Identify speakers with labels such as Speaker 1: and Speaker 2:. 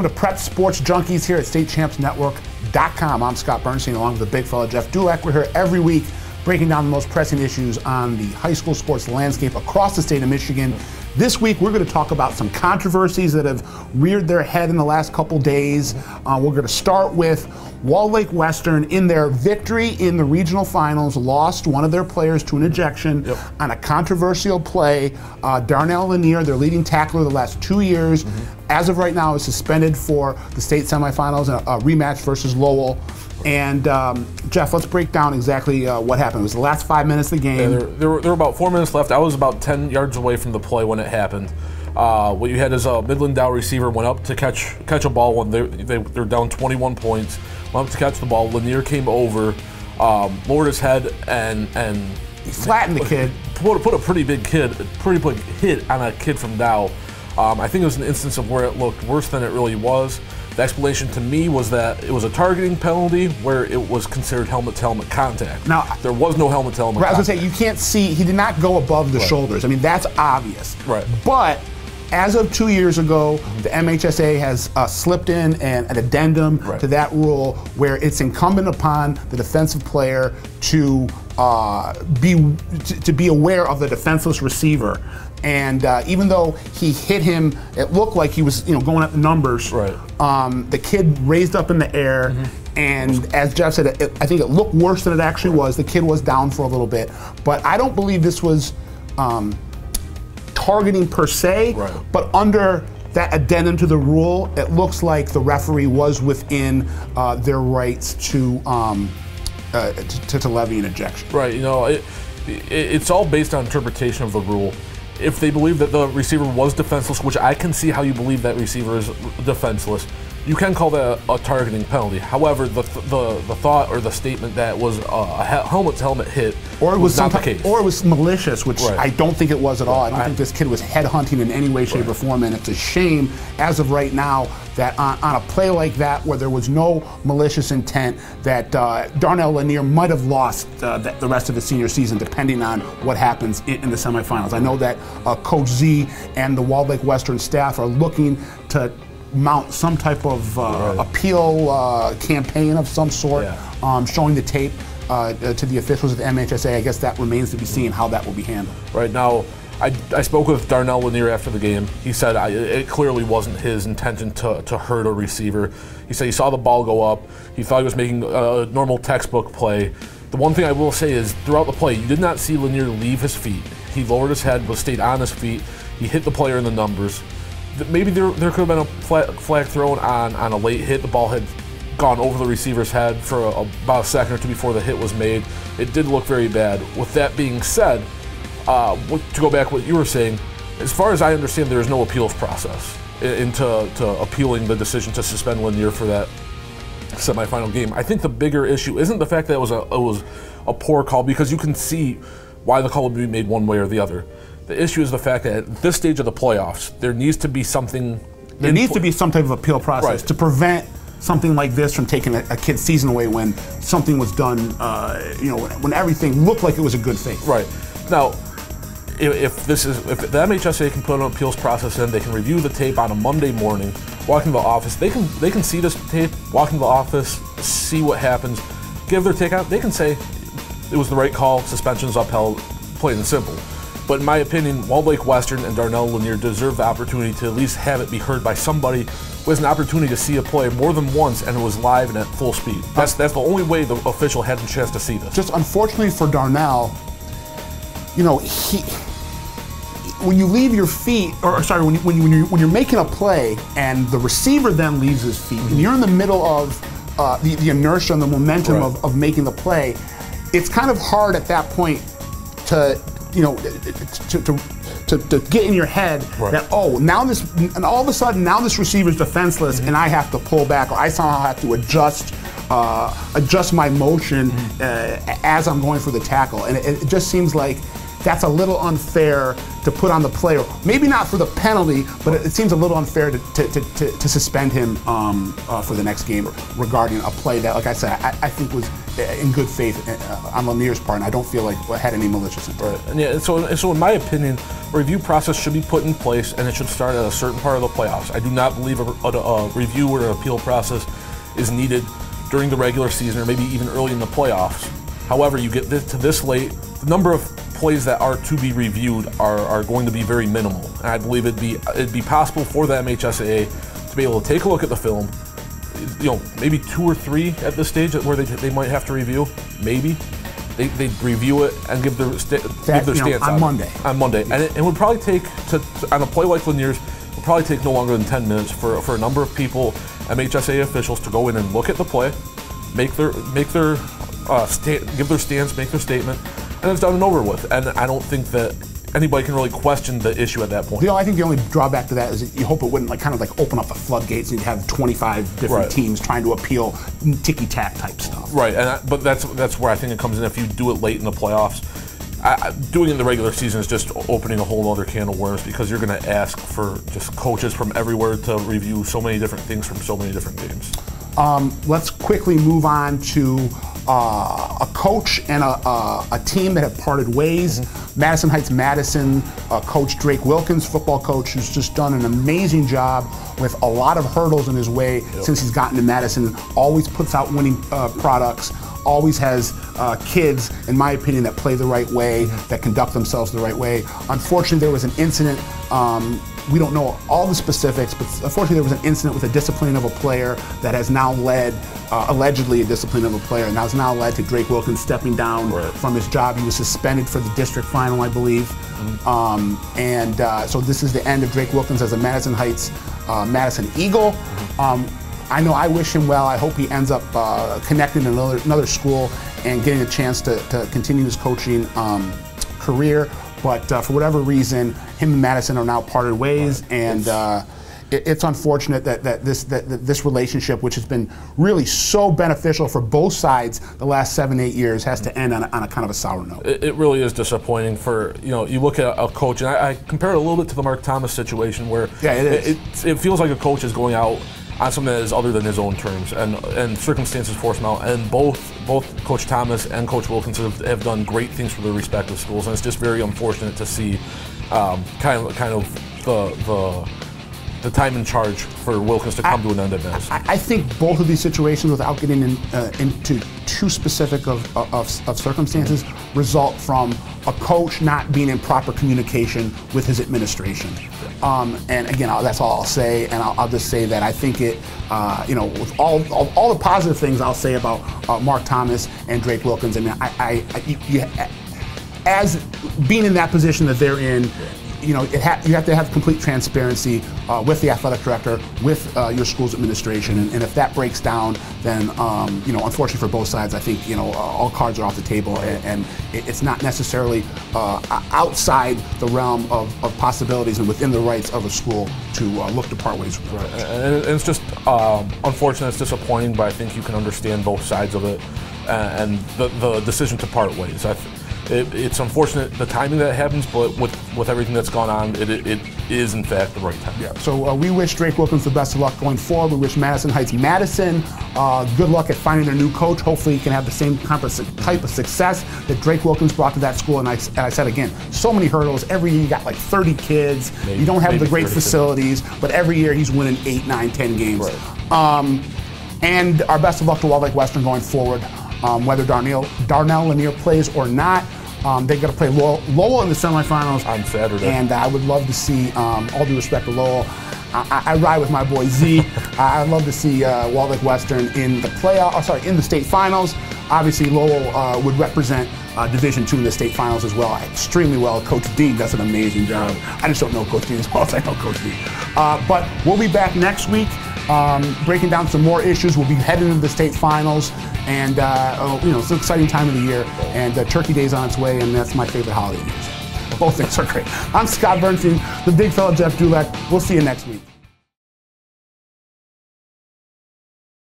Speaker 1: to Prep Sports Junkies here at StateChampsNetwork.com. I'm Scott Bernstein along with the big fella Jeff Dulac. We're here every week breaking down the most pressing issues on the high school sports landscape across the state of Michigan. This week we're going to talk about some controversies that have reared their head in the last couple days. We're going to start with Walled Lake Western. In their victory in the regional finals, lost one of their players to an ejection on a controversial play. Darnell Lanier, their leading tackler the last 2 years, as of right now is suspended for the state semifinals, a rematch versus Lowell. And Jeff, let's break down exactly what happened. It was the last 5 minutes of the game.
Speaker 2: Yeah, there were about 4 minutes left. I was about 10 yards away from the play when it happened. What you had is a Midland Dow receiver went up to catch a ball when they're down 21 points. Went up to catch the ball. Lanier came over, lowered his head, and
Speaker 1: he flattened the kid.
Speaker 2: Put a pretty big hit on a kid from Dow. I think it was an instance of where it looked worse than it really was. The explanation to me was that it was a targeting penalty where it was considered helmet-to-helmet contact. Now, there was no helmet-to-helmet contact.
Speaker 1: I was going to say, you can't see, he did not go above the shoulders. I mean, that's obvious.
Speaker 2: Right.
Speaker 1: But as of 2 years ago, the MHSA has slipped in an addendum to that rule where it's incumbent upon the defensive player to be aware of the defenseless receiver. And even though he hit him, it looked like he was going at the numbers.
Speaker 2: Right.
Speaker 1: The kid raised up in the air, and as Jeff said, I think it looked worse than it actually was. The kid was down for a little bit, but I don't believe this was targeting per se. But under that addendum to the rule, it looks like the referee was within their rights to levy an ejection.
Speaker 2: Right. It's all based on interpretation of the rule. If they believe that the receiver was defenseless, which I can see how you believe that receiver is defenseless, you can call that a targeting penalty. However, the thought or the statement that was a helmet-to-helmet hit was not the case.
Speaker 1: Or it was malicious, which I don't think it was at all. I don't think this kid was headhunting in any way, shape, or form, and it's a shame, as of right now, that on a play like that, where there was no malicious intent, that Darnell Lanier might have lost the rest of the senior season, depending on what happens in the semifinals. I know that Coach Z and the Walled Lake Western staff are looking to mount some type of appeal campaign of some sort, showing the tape to the officials at the MHSA. I guess that remains to be seen how that will be handled.
Speaker 2: Right now, I spoke with Darnell Lanier after the game. He said it clearly wasn't his intention to hurt a receiver. He said he saw the ball go up. He thought he was making a normal textbook play. The one thing I will say is throughout the play, you did not see Lanier leave his feet. He lowered his head, but stayed on his feet. He hit the player in the numbers. Maybe there could have been a flag thrown on a late hit. The ball had gone over the receiver's head for about a second or two before the hit was made. It did look very bad. With that being said, to go back to what you were saying, as far as I understand, there is no appeals process into appealing the decision to suspend Lanier for that semifinal game. I think the bigger issue isn't the fact that it was a poor call, because you can see why the call would be made one way or the other. The issue is the fact that at this stage of the playoffs, there needs to be something.
Speaker 1: There needs to be some type of appeal process to prevent something like this from taking a kid's season away when something was done, when everything looked like it was a good faith.
Speaker 2: Right. Now, if the MHSA can put an appeals process in, they can review the tape on a Monday morning, walk into the office. They can see this tape, walk into the office, see what happens, give their take out. They can say it was the right call, suspension's upheld, plain and simple. But in my opinion, Walled Lake Western and Darnell Lanier deserve the opportunity to at least have it be heard by somebody who has an opportunity to see a play more than once and it was live and at full speed. That's the only way the official had a chance to see this.
Speaker 1: Just unfortunately for Darnell, when you leave your feet, when you're making a play and the receiver then leaves his feet, and you're in the middle of the inertia and the momentum of making the play, it's kind of hard at that point to get in your head that now all of a sudden this receiver's defenseless and I have to pull back, or I somehow have to adjust my motion as I'm going for the tackle, and it just seems like that's a little unfair to put on the player. Maybe not for the penalty, but it seems a little unfair to suspend him for the next game regarding a play that, like I said, I think was in good faith on Lanier's part, and I don't feel like it had any malicious intent.
Speaker 2: Right. And yeah, so in my opinion, a review process should be put in place, and it should start at a certain part of the playoffs. I do not believe a review or an appeal process is needed during the regular season or maybe even early in the playoffs. However, you get to this late, the number of plays that are to be reviewed are going to be very minimal. And I believe it'd be possible for the MHSAA to be able to take a look at the film, maybe 2 or 3 at this stage where they might have to review. Maybe they'd review it and give their stance
Speaker 1: on Monday.
Speaker 2: On Monday, and it would probably take on a play like Lanier's, would probably take no longer than 10 minutes for a number of people, MHSAA officials, to go in and look at the play, give their stance, make their statement, and it's done and over with. And I don't think that anybody can really question the issue at that point.
Speaker 1: I think the only drawback to that is that you hope it wouldn't kind of open up the floodgates and you'd have 25 different teams trying to appeal ticky-tack type stuff.
Speaker 2: Right, but that's where I think it comes in. If you do it late in the playoffs, doing it in the regular season is just opening a whole other can of worms, because you're going to ask for just coaches from everywhere to review so many different things from so many different games.
Speaker 1: Let's quickly move on to a coach and a team that have parted ways. Madison Heights Madison coach Drake Wilkins, football coach, who's just done an amazing job with a lot of hurdles in his way since he's gotten to Madison. Always puts out winning products. Always has kids, in my opinion, that play the right way, that conduct themselves the right way. Unfortunately, there was an incident. We don't know all the specifics, but unfortunately there was an incident with a disciplining of a player that has now led, allegedly a disciplining of a player, and has now led to Drake Wilkins stepping down from his job. He was suspended for the district final, I believe. So this is the end of Drake Wilkins as a Madison Heights Madison Eagle. I know I wish him well. I hope he ends up connecting to another school and getting a chance to continue his coaching career. But for whatever reason, him and Madison are now parted ways, and it's unfortunate that this relationship, which has been really so beneficial for both sides the last 7-8 years, has to end on a kind of a sour note.
Speaker 2: It really is disappointing. You look at a coach, and I compare it a little bit to the Mark Thomas situation, where it feels like a coach is going out on something that is other than his own terms, and circumstances force him out. And both Coach Thomas and Coach Wilkins have done great things for their respective schools, and it's just very unfortunate to see kind of the time in charge for Wilkins to come to an end at this.
Speaker 1: I think both of these situations, without getting into too specific of circumstances, result from a coach not being in proper communication with his administration. And again, that's all I'll say, and I'll just say that I think it, with all the positive things I'll say about Mark Thomas and Drake Wilkins, and as being in that position that they're in, you have to have complete transparency with the athletic director, with your school's administration, and if that breaks down, then unfortunately for both sides, I think all cards are off the table, and it's not necessarily outside the realm of possibilities and within the rights of a school to look to part ways with the coach.
Speaker 2: And it's just unfortunate, it's disappointing, but I think you can understand both sides of it, and the decision to part ways. It's unfortunate the timing that happens, but with everything that's gone on, it is in fact the right time.
Speaker 1: Yeah. So we wish Drake Wilkins the best of luck going forward. We wish Madison Heights Madison good luck at finding their new coach. Hopefully he can have the same type of success that Drake Wilkins brought to that school. And I said again, so many hurdles. Every year you got like 30 kids. You don't have the great facilities, but every year he's winning 8, 9, 10 games. Right. And our best of luck to Walled Lake Western going forward. Whether Darnell Lanier plays or not, they're going to play Lowell in the semifinals
Speaker 2: on Saturday.
Speaker 1: And I would love to see, all due respect to Lowell, I ride with my boy Z. I'd love to see Walled Lake Western in the in the state finals. Obviously, Lowell would represent Division II in the state finals as well, extremely well. Coach Dean does an amazing job. I just don't know Coach Dean as well as I know Coach Dean. But we'll be back next week, breaking down some more issues. We'll be heading into the state finals, and it's an exciting time of the year. And Turkey Day's on its way, and that's my favorite holiday. Both things are great. I'm Scott Bernstein, the big fella Jeff Dulek. We'll see you next week.